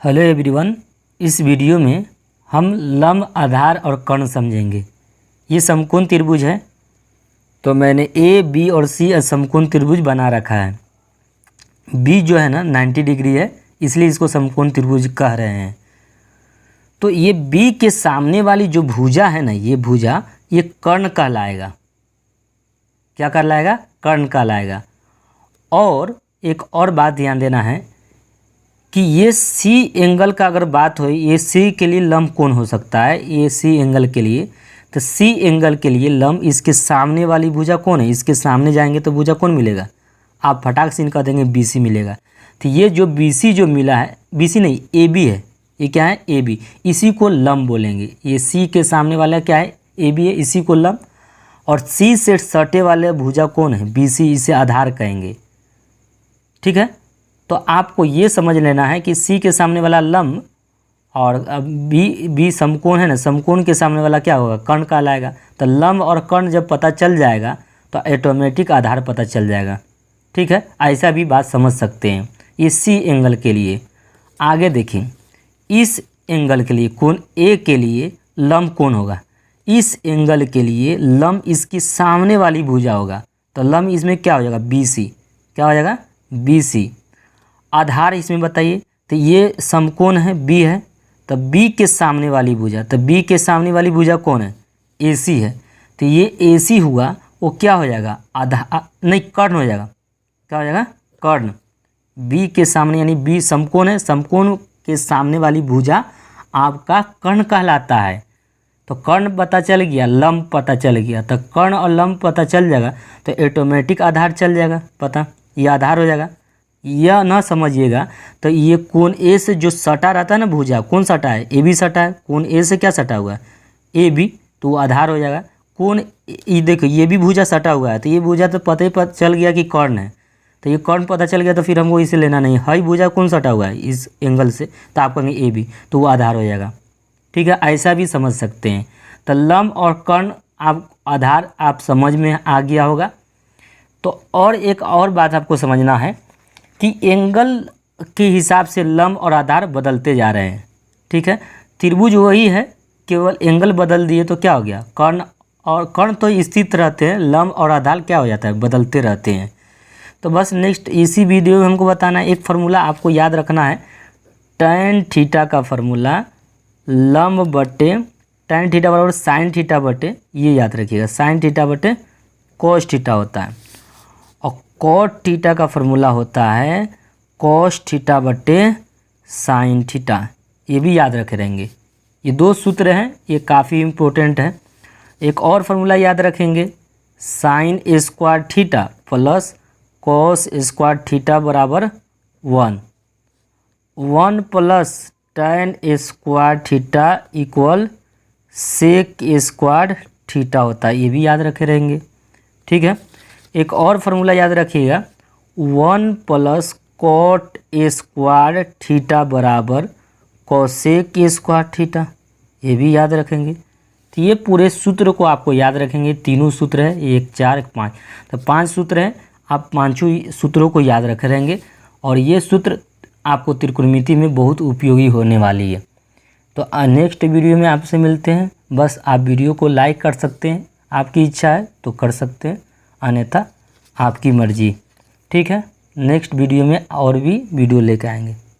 Hello everyone, इस video में हम लंब, आधार और कर्ण समझेंगे। ये समकोण त्रिभुज है, तो मैंने ए, बी और सी समकोण त्रिभुज बना रखा है। बी जो है ना 90 डिग्री है, इसलिए इसको समकोण त्रिभुज कह रहे हैं। तो ये बी के सामने वाली जो भुजा है ना, ये भुजा ये कर्ण कहलाएगा। क्या कहलाएगा? कर्ण कहलाएगा। और एक और बात ध्यान देना है कि ये सी एंगल का अगर बात हो, ये सी के लिए लंब कोण हो सकता है। ये सी एंगल के लिए, तो सी एंगल के लिए लंब इसके सामने वाली भुजा कौन है? इसके सामने जाएंगे तो भुजा कौन मिलेगा? आप फटाक से कह देंगे BC मिलेगा। तो ये जो BC जो मिला है, BC नहीं AB है। ये क्या है? AB। इसी को लंब बोलेंगे। ये सी के सामने वाला क्या है? AB है, इसी को लंब। और सी से सटे वाले भुजा कौन है? BC, इसे आधार कहेंगे। ठीक है, तो आपको ये समझ लेना है कि सी के सामने वाला लंब और बी समकोण है ना, समकोण के सामने वाला क्या होगा? कर्ण कहलाएगा। तो लंब और कर्ण जब पता चल जाएगा तो ऑटोमेटिक आधार पता चल जाएगा। ठीक है, ऐसा भी बात समझ सकते हैं। ये सी एंगल के लिए। आगे देखें, इस एंगल के लिए कोण ए के लिए लंब कौन होगा? इस एंगल के लिए लंब इसकी सामने वाली भुजा होगा। तो लंब इसमें क्या हो जाएगा? BC। क्या हो जाएगा? BC। आधार इसमें बताइए। तो ये समकोण है, B है, तो B के सामने वाली भुजा, तो B के सामने वाली भुजा कौन है? AC है। तो ये AC हुआ, वो क्या हो जाएगा? नहीं, कर्ण हो जाएगा। क्या हो जाएगा? कर्ण। B के सामने यानी B समकोण है, समकोण के सामने वाली भुजा आपका कर्ण कहलाता है। तो कर्ण पता चल गया, लंब पता चल गया। तो कर्ण और लंब पता चल जाएगा तो ऑटोमेटिक आधार चल जाएगा पता, ये आधार हो जाएगा। यह ना समझिएगा, तो ये कोण ए से जो सटा रहता है ना भुजा, कौन सटा है? AB सटा है। कोण ए से क्या सटा हुआ है? AB, तो वो आधार हो जाएगा। कोण ये देखो, ये भी भुजा सटा हुआ है, तो ये भुजा तो पता ही पता चल गया कि कर्ण है। तो ये कर्ण पता चल गया, तो फिर हमको इसे लेना नहीं है। भुजा कौन सटा हुआ है इस एंगल से? तो आप कहेंगे AB, तो वो आधार हो जाएगा। ठीक है, ऐसा भी समझ सकते हैं। तो लंब और कर्ण आप आधार आप समझ में आ गया होगा। तो और एक और बात आपको समझना है कि एंगल के हिसाब से लंब और आधार बदलते जा रहे हैं। ठीक है, त्रिभुज वही है, केवल एंगल बदल दिए तो क्या हो गया? कर्ण तो स्थित रहते हैं, लंब और आधार क्या हो जाता है? बदलते रहते हैं। तो बस नेक्स्ट इसी वीडियो में हमको बताना है। एक फार्मूला आपको याद रखना है, tan थीटा का फार्मूला लंब बटे tan थीटा बराबर sin थीटा बटे, ये याद रखिएगा, sin थीटा बटे cos थीटा होता है। और cot थीटा का फार्मूला होता है cos थीटा बटे sin थीटा। ये भी याद रखे रहेंगे। ये दो सूत्र हैं, ये काफ़ी इम्पोर्टेंट है। एक और फार्मूला याद रखेंगे, sin square theta plus cos square theta बराबर 1 plus tan square theta equal sec square theta होता है। ये भी याद रखे रहेंगे। ठीक है, एक और फार्मूला याद रखिएगा, 1 प्लस cot स्क्वायर थीटा बराबर cosec स्क्वायर थीटा। ये भी याद रखेंगे। तो ये पूरे सूत्र को आपको याद रखेंगे। तीनों सूत्र है, 1, 4, 5, तो 5 सूत्र हैं। आप पांचों सूत्रों को याद रखे रहेंगे और ये सूत्र आपको त्रिकोणमिति में बहुत उपयोगी होने वाली है। तो नेक्स्ट वीडियो में आपसे मिलते हैं। बस आप वीडियो को लाइक कर सकते हैं, आपकी इच्छा है तो कर सकते हैं, अन्यथा आपकी मर्जी। ठीक है, नेक्स्ट वीडियो में और भी वीडियो लेकर आएंगे।